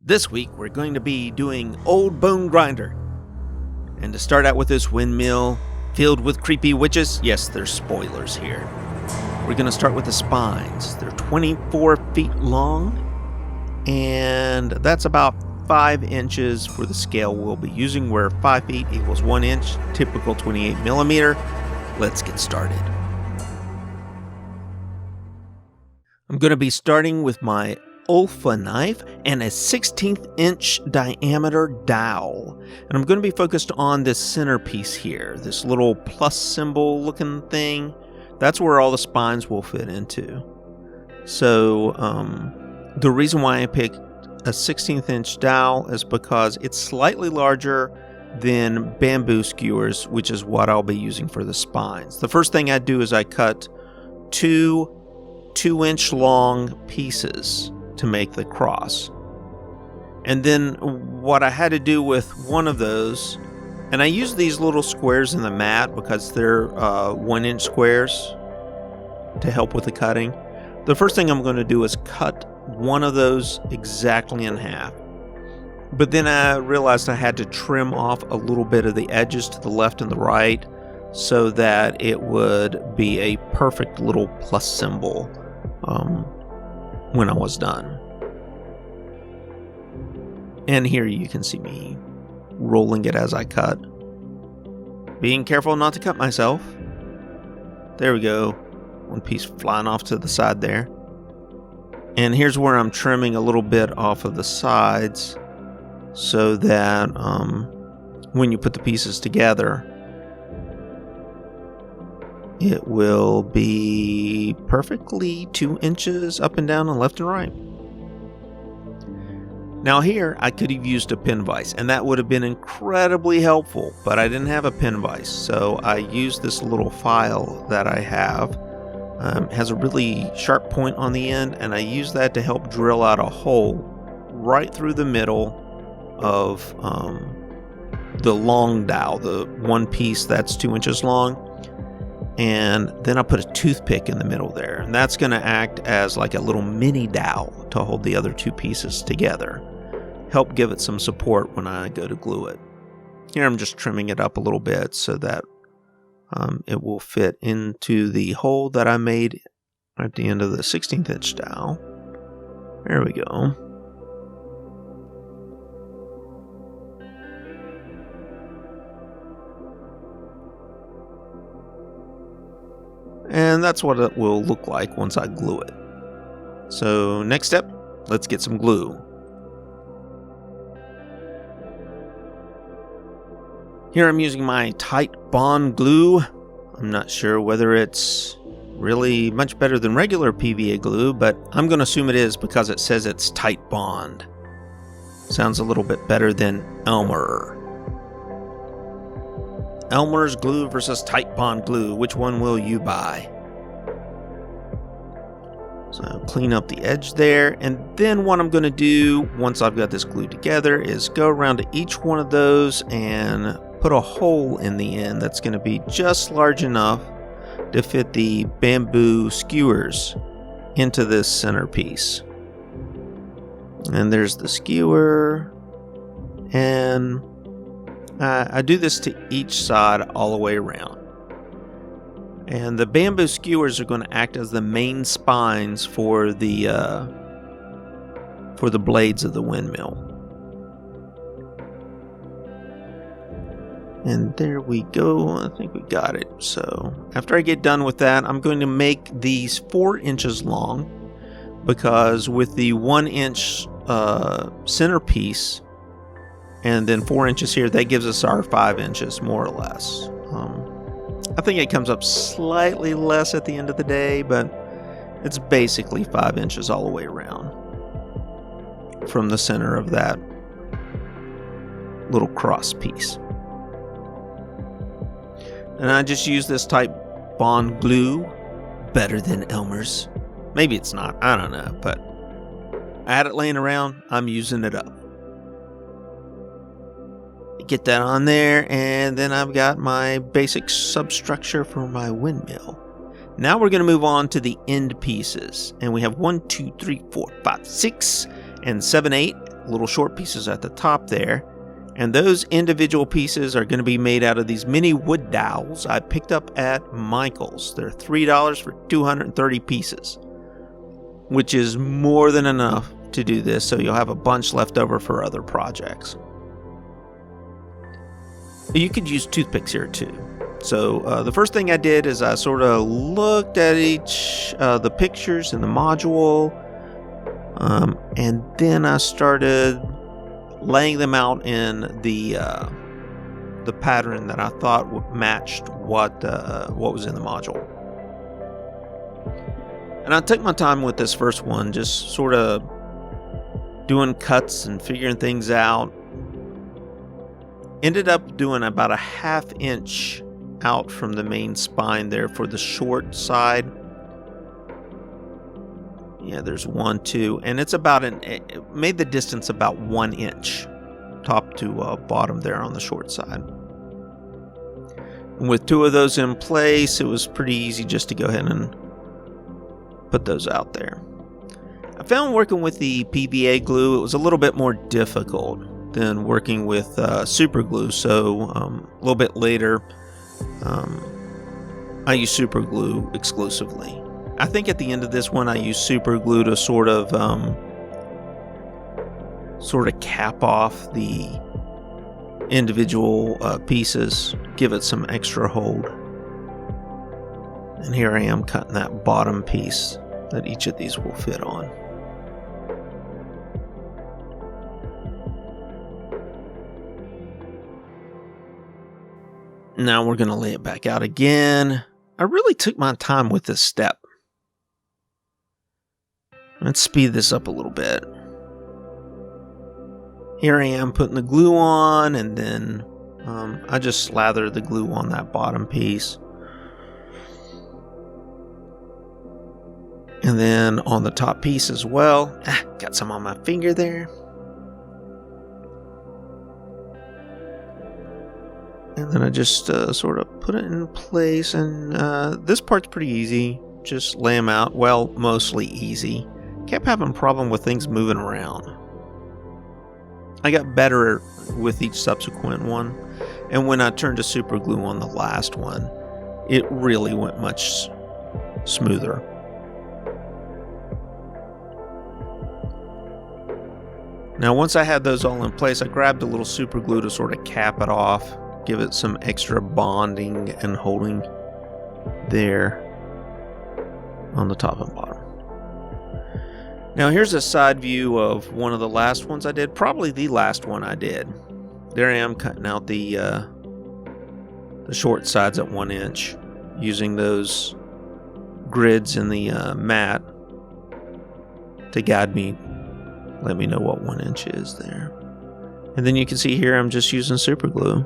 This week we're going to be doing Old Bonegrinder. And to start out with this windmill filled with creepy witches, yes, there's spoilers here. We're going to start with the spines. They're 24 feet long, and that's about 5 inches for the scale we'll be using, where 5 feet equals 1 inch, typical 28 millimeter. Let's get started. I'm going to be starting with my Olfa knife and a 16th inch diameter dowel. And I'm going to be focused on this centerpiece here, this little plus symbol looking thing. That's where all the spines will fit into. So the reason why I picked a 16th inch dowel is because it's slightly larger than bamboo skewers, which is what I'll be using for the spines. The first thing I do is I cut two 2-inch long pieces to make the cross. And then what I had to do with one of those, and I use these little squares in the mat because they're 1-inch squares to help with the cutting. The first thing I'm going to do is cut one of those exactly in half. But then I realized I had to trim off a little bit of the edges to the left and the right so that it would be a perfect little plus symbol when I was done. And here you can see me rolling it as I cut. Being careful not to cut myself. There we go. One piece flying off to the side there. And here's where I'm trimming a little bit off of the sides so that when you put the pieces together, it will be perfectly 2 inches up and down and left and right. Now here, I could have used a pin vise, and that would have been incredibly helpful, but I didn't have a pin vise, so I used this little file that I have. It has a really sharp point on the end, and I use that to help drill out a hole right through the middle of the long dowel, the one piece that's 2 inches long. And then I put a toothpick in the middle there, and that's going to act as like a little mini dowel to hold the other two pieces together. Help give it some support when I go to glue it. Here I'm just trimming it up a little bit so that it will fit into the hole that I made at the end of the 16th inch dowel. There we go. And that's what it will look like once I glue it. So next step, let's get some glue. Here I'm using my tight bond glue. I'm not sure whether it's really much better than regular PVA glue, but I'm going to assume it is because it says it's tight bond. Sounds a little bit better than Elmer. Elmer's glue versus tight bond glue. Which one will you buy? So clean up the edge there, and then what I'm going to do once I've got this glued together is go around to each one of those and put a hole in the end that's going to be just large enough to fit the bamboo skewers into this centerpiece. And there's the skewer, and I do this to each side all the way around. And the bamboo skewers are going to act as the main spines for the blades of the windmill. And there we go. I think we got it. So after I get done with that, I'm going to make these 4 inches long, because with the 1 inch centerpiece and then 4 inches here, that gives us our 5 inches, more or less. I think it comes up slightly less at the end of the day, but it's basically 5 inches all the way around from the center of that little cross piece. And I just use this type bond glue, better than Elmer's. Maybe it's not, I don't know, but I had it laying around, I'm using it up. Get that on there, and then I've got my basic substructure for my windmill. Now we're going to move on to the end pieces, and we have 1, 2, 3, 4, 5, 6, and 7, 8. little short pieces at the top there. And those individual pieces are going to be made out of these mini wood dowels I picked up at Michael's. They're $3 for 230 pieces, which is more than enough to do this, so you'll have a bunch left over for other projects. You could use toothpicks here too. So the first thing I did is I sort of looked at each the pictures in the module, and then I started laying them out in the pattern that I thought matched what was in the module. And I took my time with this first one, just sort of doing cuts and figuring things out. Ended up doing about a 1/2 inch out from the main spine there for the short side. Yeah, there's 1, 2, and it's about it made the distance about 1 inch, top to bottom there on the short side. And with 2 of those in place, it was pretty easy just to go ahead and put those out there. I found working with the PVA glue, it was a little bit more difficult than working with super glue, so a little bit later I use super glue exclusively. I think at the end of this one I use super glue to sort of cap off the individual pieces, give it some extra hold. And here I am cutting that bottom piece that each of these will fit on. Now we're going to lay it back out again. I really took my time with this step. Let's speed this up a little bit. Here I am putting the glue on, and then I just slather the glue on that bottom piece. And then on the top piece as well. Got some on my finger there. And then I just sort of put it in place, and this part's pretty easy. Just lay them out. Well, mostly easy. Kept having a problem with things moving around. I got better with each subsequent one, and when I turned to super glue on the last one, it really went much smoother. Now once I had those all in place, I grabbed a little super glue to sort of cap it off, give it some extra bonding and holding there on the top and bottom. Now here's a side view of one of the last ones I did, probably the last one I did. There I am cutting out the short sides at 1 inch, using those grids in the mat to guide me, let me know what 1 inch is there. And then you can see here I'm just using super glue.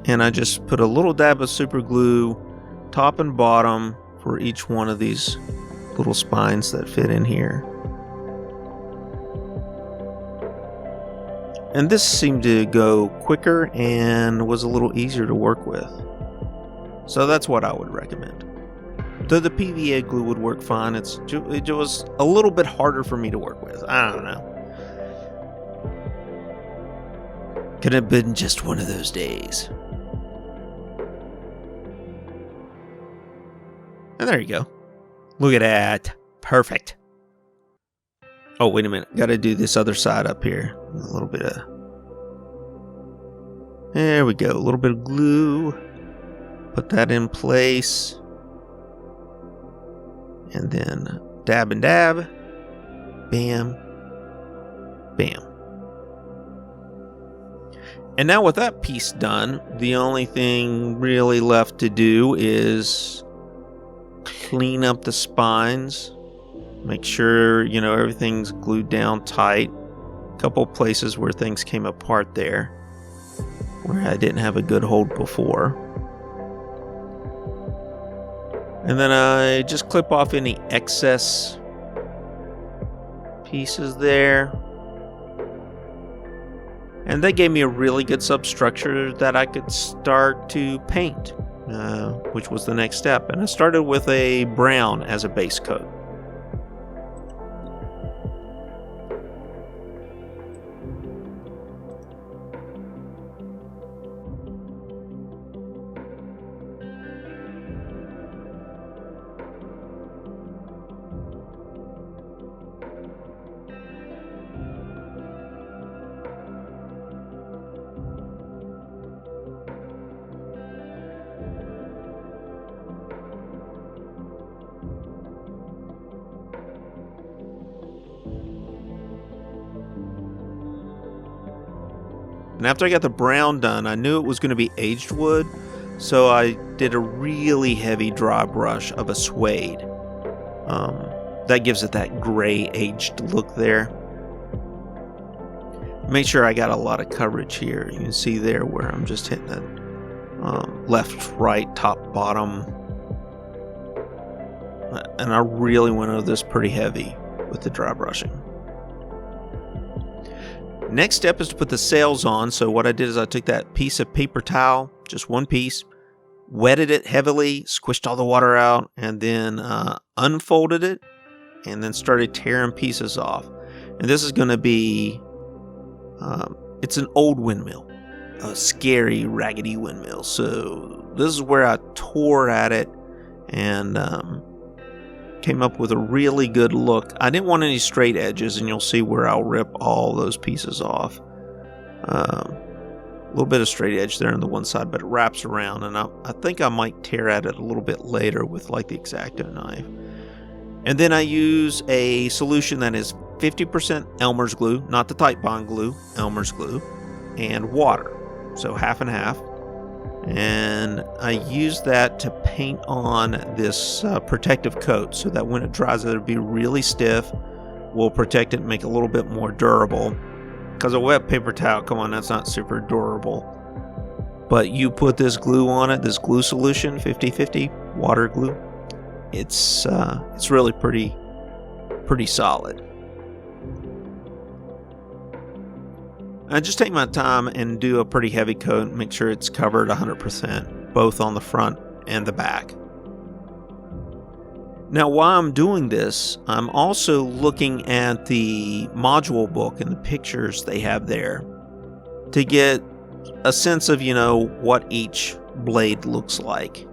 And I just put a little dab of super glue top and bottom for each one of these little spines that fit in here. And this seemed to go quicker and was a little easier to work with. So that's what I would recommend. Though the PVA glue would work fine, it was a little bit harder for me to work with. I don't know. Could have been just one of those days. And there you go. Look at that. Perfect. Oh, wait a minute. Got to do this other side up here. A little bit of... There we go. A little bit of glue. Put that in place. And then dab and dab. Bam. Bam. And now with that piece done, the only thing really left to do is clean up the spines. Make sure, everything's glued down tight. A couple places where things came apart there, where I didn't have a good hold before. And then I just clip off any excess pieces there. And that gave me a really good substructure that I could start to paint. which was the next step. And I started with a brown as a base coat. And after I got the brown done, I knew it was going to be aged wood, so I did a really heavy dry brush of a suede. That gives it that gray aged look there. Make sure I got a lot of coverage here. You can see there where I'm just hitting it left, right, top, bottom. And I really went over this pretty heavy with the dry brushing. Next step is to put the sails on. So what I did is I took that piece of paper towel, just one piece, wetted it heavily, squished all the water out, and then unfolded it, and then started tearing pieces off. And this is going to be, it's an old windmill, a scary, raggedy windmill. So this is where I tore at it and came up with a really good look. I didn't want any straight edges, and you'll see where I'll rip all those pieces off. A little bit of straight edge there on the one side, but it wraps around, and I think I might tear at it a little bit later with like the X-Acto knife. And then I use a solution that is 50% Elmer's glue, not the Tite Bond glue, Elmer's glue, and water, so half and half. And I use that to paint on this protective coat so that when it dries it'll be really stiff. We'll protect it and make it a little bit more durable, because a wet paper towel, come on, that's not super durable. But you put this glue on it, this glue solution, 50-50 water glue, it's really pretty solid. I just take my time and do a pretty heavy coat, make sure it's covered 100%, both on the front and the back. Now, while I'm doing this, I'm also looking at the module book and the pictures they have there to get a sense of, what each blade looks like.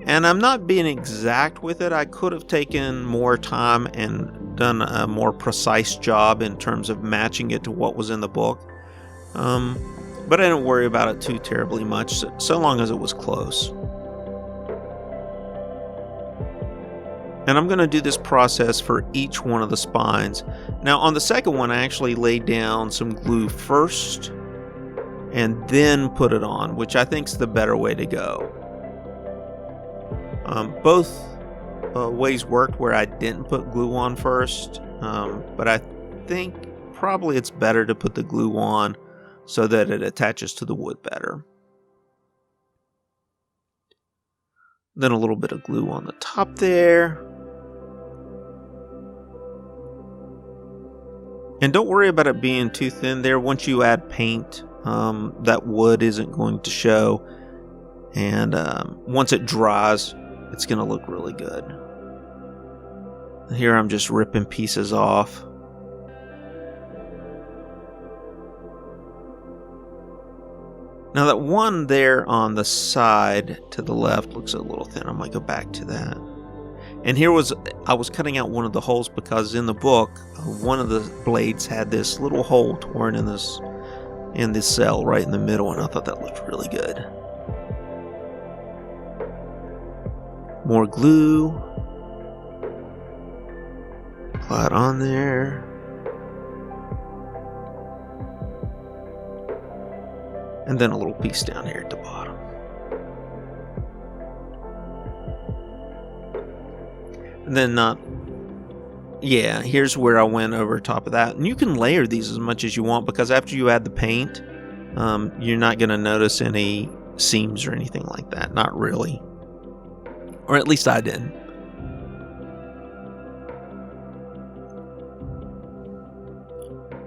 And I'm not being exact with it. I could have taken more time and done a more precise job in terms of matching it to what was in the book. But I didn't worry about it too terribly much, so long as it was close. And I'm going to do this process for each one of the spines. Now, on the second one, I actually laid down some glue first and then put it on, which I think is the better way to go. Both ways worked where I didn't put glue on first, but I think probably it's better to put the glue on so that it attaches to the wood better. Then a little bit of glue on the top there. And don't worry about it being too thin there. Once you add paint, that wood isn't going to show. And once it dries, it's going to look really good. Here I'm just ripping pieces off. Now that one there on the side to the left looks a little thin. I might go back to that. And here I was cutting out one of the holes because in the book, one of the blades had this little hole torn in this cell right in the middle, and I thought that looked really good. More glue. Apply it on there. And then a little piece down here at the bottom. And then, here's where I went over top of that. And you can layer these as much as you want, because after you add the paint, you're not going to notice any seams or anything like that. Not really. Or at least I didn't.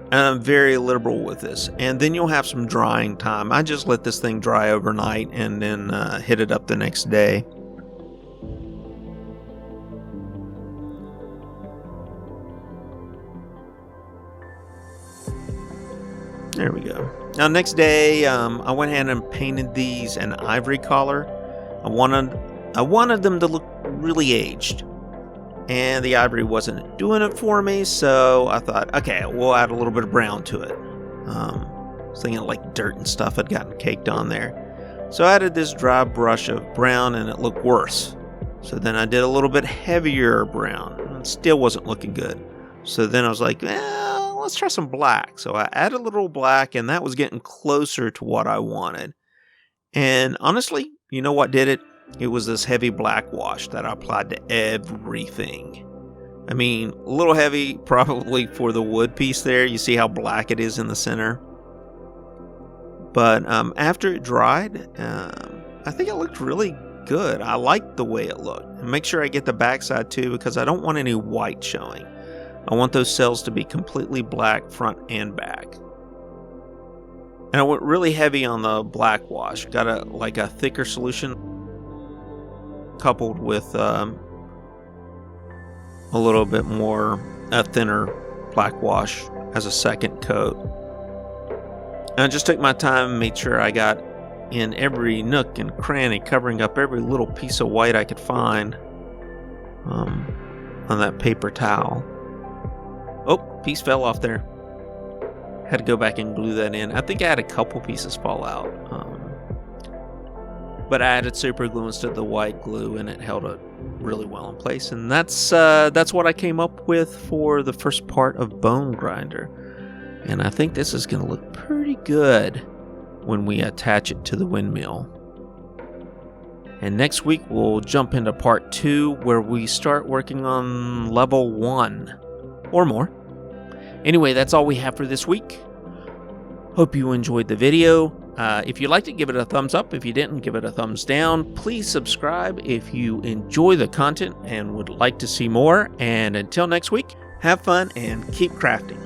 And I'm very liberal with this. And then you'll have some drying time. I just let this thing dry overnight and then hit it up the next day. There we go. Now next day, I went ahead and painted these an ivory color. I wanted them to look really aged. And the ivory wasn't doing it for me, so I thought, okay, we'll add a little bit of brown to it. I was thinking like dirt and stuff had gotten caked on there. So I added this dry brush of brown and it looked worse. So then I did a little bit heavier brown. And it still wasn't looking good. So then I was like, well, let's try some black. So I added a little black and that was getting closer to what I wanted. And honestly, you know what did it? It was this heavy black wash that I applied to everything. I mean, a little heavy probably for the wood piece there. You see how black it is in the center. But after it dried, I think it looked really good. I liked the way it looked. And make sure I get the backside too, because I don't want any white showing. I want those cells to be completely black front and back. And I went really heavy on the black wash. Got a thicker solution coupled with a little bit more thinner black wash as a second coat. And I just took my time and made sure I got in every nook and cranny, covering up every little piece of white I could find on that paper towel. Oh, piece fell off there. Had to go back and glue that in. I think I had a couple pieces fall out. But I added super glue instead of the white glue, and it held it really well in place. And that's what I came up with for the first part of Bonegrinder. And I think this is going to look pretty good when we attach it to the windmill. And next week we'll jump into part 2, where we start working on level 1 or more. Anyway, that's all we have for this week. Hope you enjoyed the video. If you liked it, give it a thumbs up. If you didn't, give it a thumbs down. Please subscribe if you enjoy the content and would like to see more. And until next week, have fun and keep crafting.